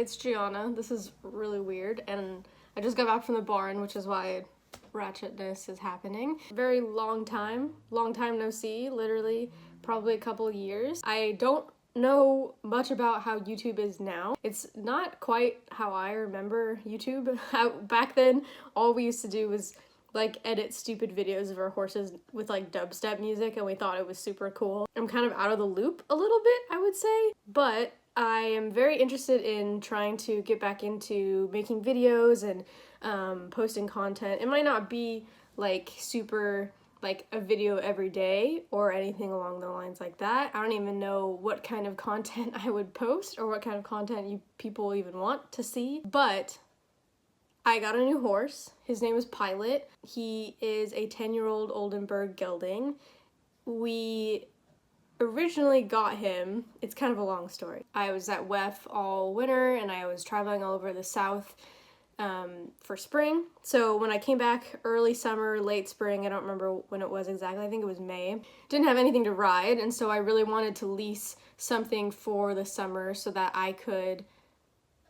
it's Gianna. This is really weird, and I just got back from the barn, which is why ratchetness is happening. Very long time no see, literally probably a couple years. I don't know much about how YouTube is now. It's not quite how I remember YouTube. Back then, all we used to do was like edit stupid videos of our horses with like dubstep music, and we thought it was super cool. I'm kind of out of the loop a little bit, I would say, but I am very interested in trying to get back into making videos and posting content. It might not be like super like a video every day or anything along the lines like that. I don't even know what kind of content I would post or what kind of content people even want to see, but I got a new horse. His name is Pilot. He is a 10-year-old Oldenburg gelding. We originally got him, it's kind of a long story. I was at WEF all winter and I was traveling all over the South for spring. So when I came back early summer, late spring, I don't remember when it was exactly, I think it was May, didn't have anything to ride, and so I really wanted to lease something for the summer so that I could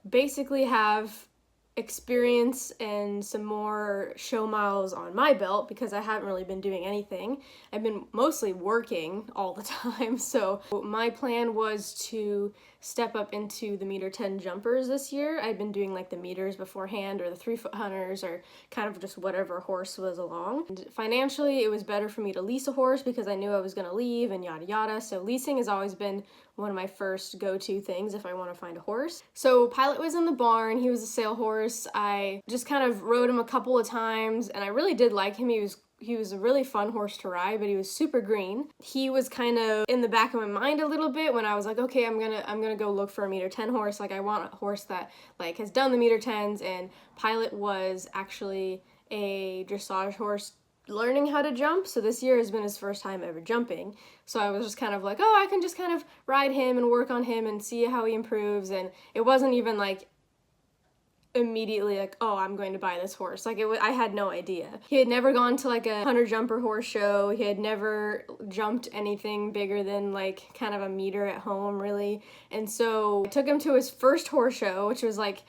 basically have experience and some more show miles on my belt, because I haven't really been doing anything. I've been mostly working all the time, so my plan was to step up into the meter 10 jumpers this year. I'd been doing like the meters beforehand, or the 3-foot hunters, or kind of just whatever horse was along. And financially, it was better for me to lease a horse because I knew I was going to leave and yada yada, so leasing has always been one of my first go-to things if I want to find a horse. So Pilot was in the barn. He was a sale horse. I just kind of rode him a couple of times, and I really did like him. He was a really fun horse to ride, but he was super green. He was kind of in the back of my mind a little bit when I was like, okay, I'm gonna go look for a meter 10 horse. Like, I want a horse that like has done the meter 10s, and Pilot was actually a dressage horse learning how to jump, so this year has been his first time ever jumping. So I was just kind of like, oh, I can just kind of ride him and work on him and see how he improves. And it wasn't even like immediately like, oh, I'm going to buy this horse. Like, I had no idea. He had never gone to like a hunter jumper horse show. He had never jumped anything bigger than like kind of a meter at home, really. And so I took him to his first horse show, which was like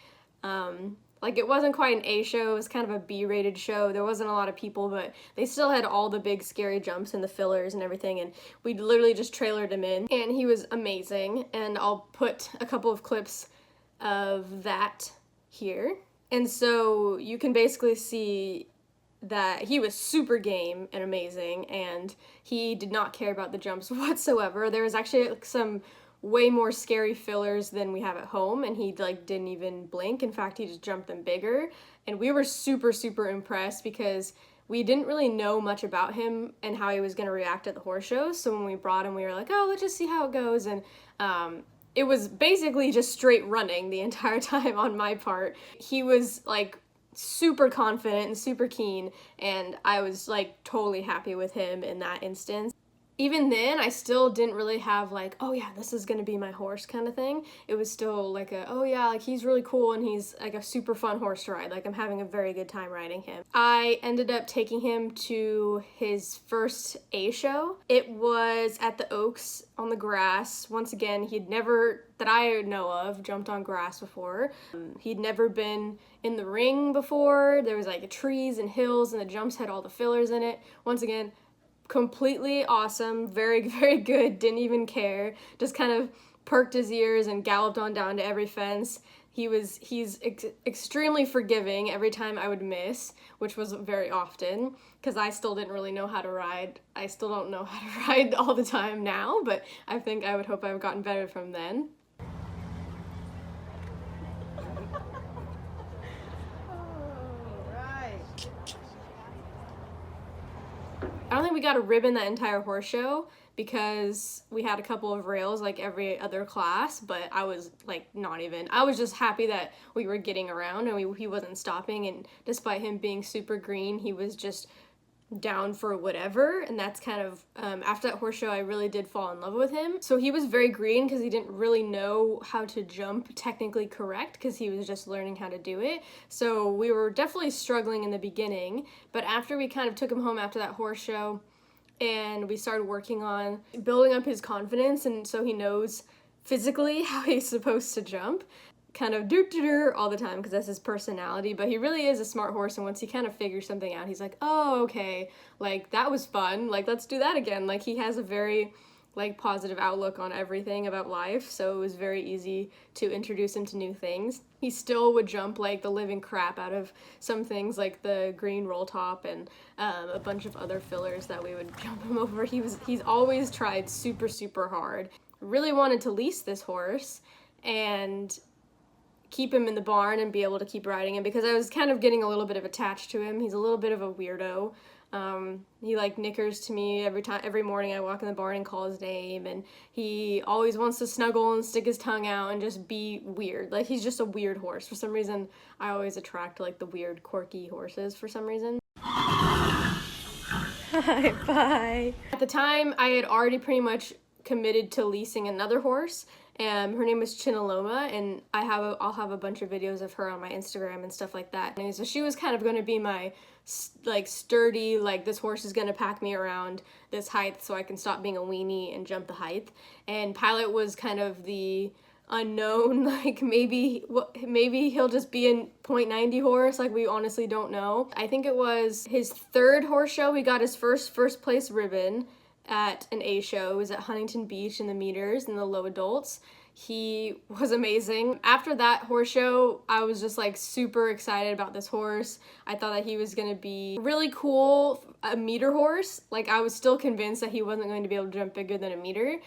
it wasn't quite an A show, it was kind of a B-rated show. There wasn't a lot of people, but they still had all the big scary jumps and the fillers and everything, and we literally just trailered him in, and he was amazing. And I'll put a couple of clips of that here. And so you can basically see that he was super game and amazing, and he did not care about the jumps whatsoever. There was actually some way more scary fillers than we have at home, and he like didn't even blink. In fact, he just jumped them bigger, and we were super impressed because we didn't really know much about him and how he was going to react at the horse shows. So when we brought him, we were like, oh, let's just see how it goes. And it was basically just straight running the entire time on my part. He was like super confident and super keen, and I was like totally happy with him in that instance. Even then, I still didn't really have like, oh yeah, this is gonna be my horse kind of thing. It was still like oh yeah, like he's really cool and he's like a super fun horse to ride. Like, I'm having a very good time riding him. I ended up taking him to his first A show. It was at the Oaks on the grass. Once again, he'd never, that I know of, jumped on grass before. He'd never been in the ring before. There was like trees and hills, and the jumps had all the fillers in it. Once again, completely awesome, very good, didn't even care, just kind of perked his ears and galloped on down to every fence. He's extremely forgiving every time I would miss, which was very often, because I still didn't really know how to ride. I still don't know how to ride all the time now, but I think I would hope I've gotten better from then. I don't think we got a ribbon that entire horse show because we had a couple of rails like every other class, but I was like I was just happy that we were getting around and he wasn't stopping, and despite him being super green, he was just down for whatever. And that's kind of after that horse show, I really did fall in love with him. So he was very green because he didn't really know how to jump technically correct, because he was just learning how to do it. So we were definitely struggling in the beginning, but after we kind of took him home after that horse show and we started working on building up his confidence, and so he knows physically how he's supposed to jump, kind of doo-doo-doo all the time because that's his personality, but he really is a smart horse, and once he kind of figures something out, he's like, oh, okay, like, that was fun, like, let's do that again. Like, he has a very, like, positive outlook on everything about life, so it was very easy to introduce him to new things. He still would jump, like, the living crap out of some things, like the green roll top and a bunch of other fillers that we would jump him over. He's always tried super, super hard. Really wanted to lease this horse and keep him in the barn and be able to keep riding him because I was kind of getting a little bit of attached to him. He's a little bit of a weirdo. He like nickers to me every morning I walk in the barn and call his name, and he always wants to snuggle and stick his tongue out and just be weird. Like, he's just a weird horse. For some reason, I always attract like the weird, quirky horses for some reason. Hi, bye. At the time, I had already pretty much committed to leasing another horse. Her name is Chinaloma, and I'll have a bunch of videos of her on my Instagram and stuff like that. And so she was kind of going to be my like sturdy, like, this horse is going to pack me around this height so I can stop being a weenie and jump the height. And Pilot was kind of the unknown, like, maybe he'll just be a .90 horse, like, we honestly don't know. I think it was his third horse show. He got his first place ribbon at an A show. It was at Huntington Beach in the meters in the low adults. He was amazing. After that horse show, I was just like super excited about this horse. I thought that he was gonna be really cool, a meter horse. Like, I was still convinced that he wasn't going to be able to jump bigger than a meter.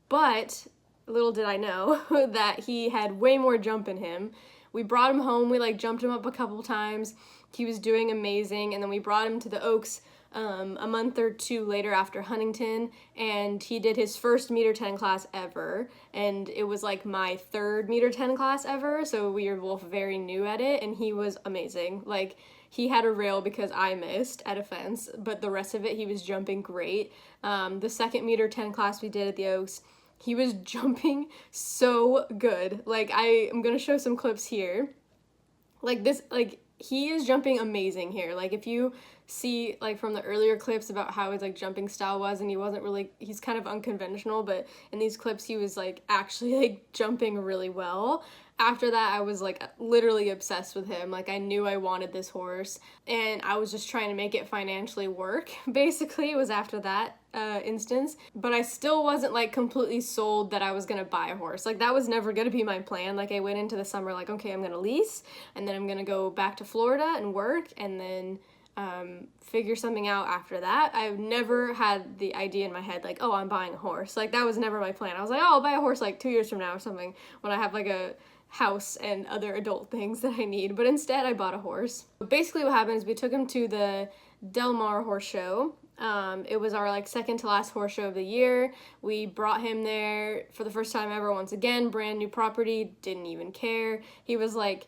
But little did I know that he had way more jump in him. We brought him home, we like jumped him up a couple times. He was doing amazing, and then we brought him to the Oaks a month or two later after Huntington, and he did his first meter 10 class ever, and it was like my third meter 10 class ever, so we were both very new at it, and he was amazing. Like, he had a rail because I missed at a fence, but the rest of it, he was jumping great. The second meter 10 class we did at the Oaks, he was jumping so good. Like, I am gonna show some clips here. Like, this, like, he is jumping amazing here. Like, if you see, like, from the earlier clips about how his, like, jumping style was, and he's kind of unconventional, but in these clips he was, like, actually, like, jumping really well. After that, I was, like, literally obsessed with him. Like, I knew I wanted this horse, and I was just trying to make it financially work, basically. It was after that instance. But I still wasn't, like, completely sold that I was gonna buy a horse. Like, that was never gonna be my plan. Like, I went into the summer like, okay, I'm gonna lease, and then I'm gonna go back to Florida and work, and then figure something out after that. I've never had the idea in my head, like, oh, I'm buying a horse. Like, that was never my plan. I was like, oh, I'll buy a horse, like, 2 years from now or something, when I have, like, a house and other adult things that I need. But instead, I bought a horse. Basically, what happened is we took him to the Del Mar Horse Show. It was our, like, second to last horse show of the year. We brought him there for the first time ever, once again, brand new property, didn't even care. He was, like,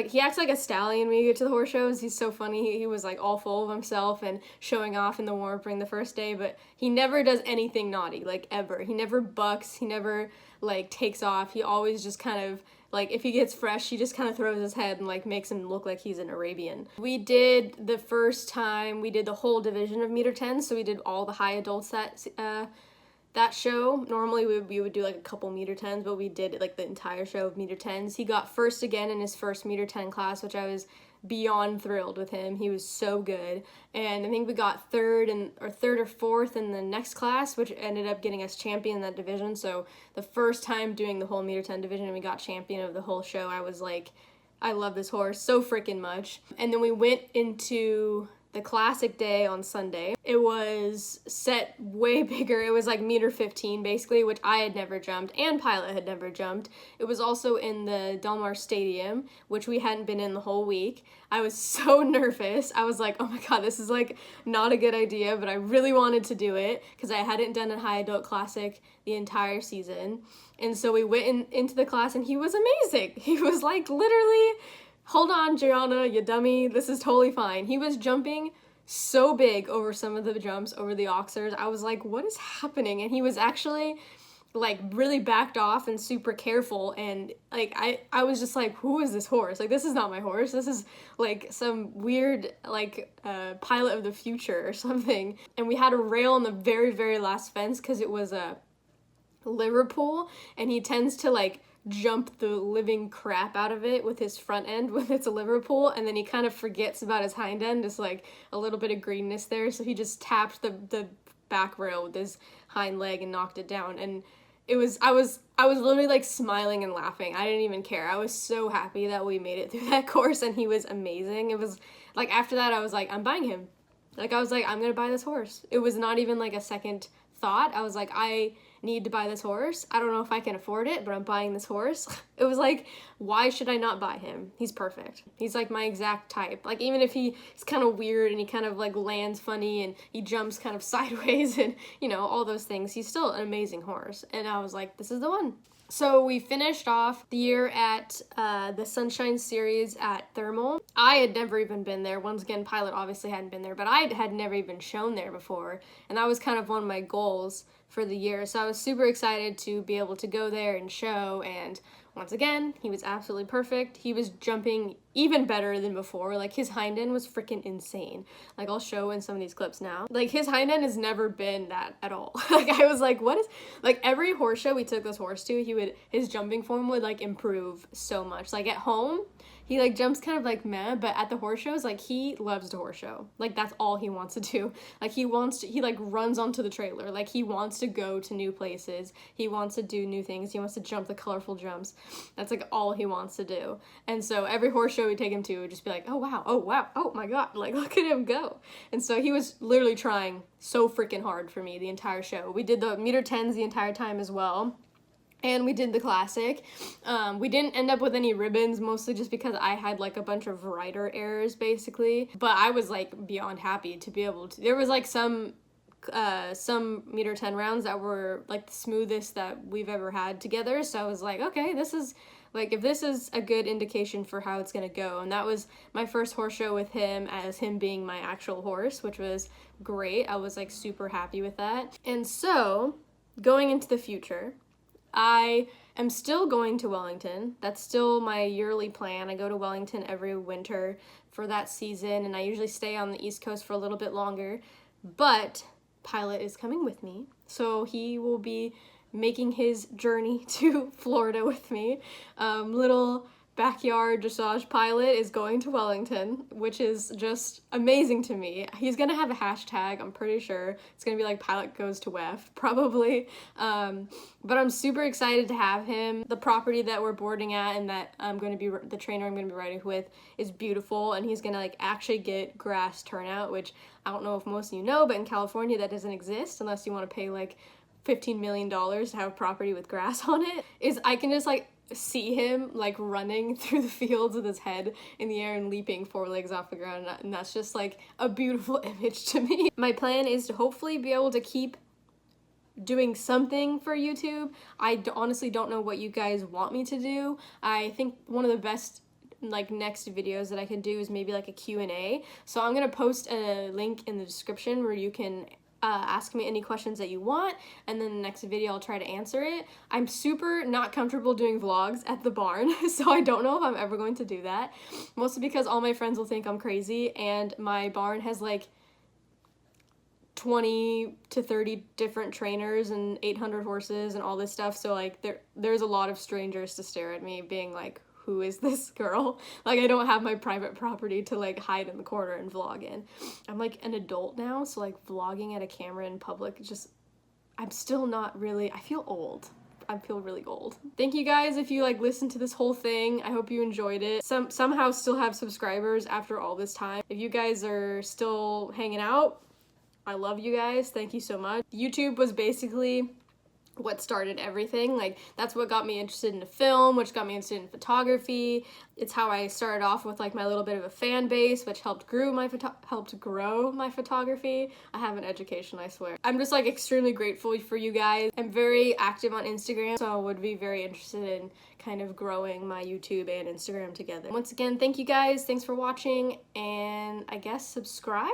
he acts like a stallion when you get to the horse shows. He's so funny. He was, like, all full of himself and showing off in the warm-up ring the first day, but he never does anything naughty, like, ever. He never bucks. He never, like, takes off. He always just kind of, like, if he gets fresh, he just kind of throws his head and, like, makes him look like he's an Arabian. We did the first time, we did the whole division of meter 10, so we did all the high adults that show. Normally we would do, like, a couple meter 10s, but we did, like, the entire show of meter 10s. He got first again in his first meter 10 class, which I was beyond thrilled with him. He was so good. And I think we got third or fourth in the next class, which ended up getting us champion in that division. So the first time doing the whole meter 10 division and we got champion of the whole show, I was like, I love this horse so freaking much. And then we went into the classic day on Sunday. It was set way bigger. It was like meter 15 basically, which I had never jumped and Pilot had never jumped. It was also in the Del Mar Stadium, which we hadn't been in the whole week. I was so nervous. I was like, oh my god, this is like not a good idea, but I really wanted to do it because I hadn't done a high adult classic the entire season. And so we went into the class and he was amazing. He was like literally, hold on, Gianna, you dummy, this is totally fine. He was jumping so big over some of the jumps over the oxers. I was like, what is happening? And he was actually like really backed off and super careful, and like I was just like, who is this horse? Like, this is not my horse. This is like some weird like pilot of the future or something. And we had a rail on the very, very last fence because it was a Liverpool, and he tends to like jump the living crap out of it with his front end when it's a Liverpool, and then he kind of forgets about his hind end. There's like a little bit of greenness there, so he just tapped the back rail with his hind leg and knocked it down. And I was literally like smiling and laughing. I didn't even care. I was so happy that we made it through that course, and he was amazing. It was like, after that I was like, I'm buying him. Like, I was like, I'm gonna buy this horse. It was not even like a second thought. I was like, I need to buy this horse. I don't know if I can afford it, but I'm buying this horse. It was like, why should I not buy him? He's perfect. He's like my exact type. Like, even if he's kind of weird and he kind of like lands funny and he jumps kind of sideways and, you know, all those things, he's still an amazing horse. And I was like, this is the one. So we finished off the year at the Sunshine Series at Thermal. I had never even been there. Once again, Pilot obviously hadn't been there, but I had never even shown there before. And that was kind of one of my goals for the year. So I was super excited to be able to go there and show. And once again, he was absolutely perfect. He was jumping even better than before. Like, his hind end was freaking insane. Like, I'll show in some of these clips now. Like, his hind end has never been that at all. Like, I was like, what is, like, every horse show we took this horse to, his jumping form would like improve so much. Like, at home, he like jumps kind of like meh, but at the horse shows, like, he loves to horse show. Like, that's all he wants to do. Like, he like runs onto the trailer. Like, he wants to go to new places. He wants to do new things. He wants to jump the colorful jumps. That's like all he wants to do. And so every horse show we take him to would just be like, oh wow, oh my god, like, look at him go. And so he was literally trying so freaking hard for me the entire show. We did the meter 10s the entire time as well. And we did the classic. We didn't end up with any ribbons, mostly just because I had like a bunch of rider errors basically. But I was like beyond happy to be able to. There was like some meter 10 rounds that were like the smoothest that we've ever had together. So I was like, okay, this is like, if this is a good indication for how it's gonna go. And that was my first horse show with him, as him being my actual horse, which was great. I was like super happy with that. And so going into the future, I am still going to Wellington. That's still my yearly plan. I go to Wellington every winter for that season, and I usually stay on the East Coast for a little bit longer. But Pilot is coming with me, so he will be making his journey to Florida with me. Little backyard dressage Pilot is going to Wellington, which is just amazing to me. He's gonna have a hashtag, I'm pretty sure. It's gonna be like Pilot goes to WEF, probably. But I'm super excited to have him. The property that we're boarding at and that the trainer I'm gonna be riding with is beautiful, and he's gonna like actually get grass turnout, which I don't know if most of you know, but in California that doesn't exist unless you want to pay like $15 million to have property with grass on it. I can just like see him like running through the fields with his head in the air and leaping 4 legs off the ground, and that's just like a beautiful image to me. My plan is to hopefully be able to keep doing something for YouTube. I honestly don't know what you guys want me to do. I think one of the best like next videos that I can do is maybe like a Q&A. So I'm gonna post a link in the description where you can ask me any questions that you want, and then the next video I'll try to answer it. I'm super not comfortable doing vlogs at the barn, so I don't know if I'm ever going to do that, mostly because all my friends will think I'm crazy, and my barn has like 20 to 30 different trainers and 800 horses and all this stuff, so like there's a lot of strangers to stare at me being like, who is this girl? Like, I don't have my private property to like hide in the corner and vlog in. I'm like an adult now, so like vlogging at a camera in public, I'm still not really, I feel old. I feel really old. Thank you guys if you like listened to this whole thing. I hope you enjoyed it. Somehow still have subscribers after all this time. If you guys are still hanging out, I love you guys. Thank you so much. YouTube was basically what started everything. Like, that's what got me interested in film, which got me interested in photography. It's how I started off with like my little bit of a fan base, which helped grow my photography. I have an education, I swear. I'm just like extremely grateful for you guys. I'm very active on Instagram, so I would be very interested in kind of growing my YouTube and Instagram together. Once again, thank you guys. Thanks for watching, and I guess subscribe?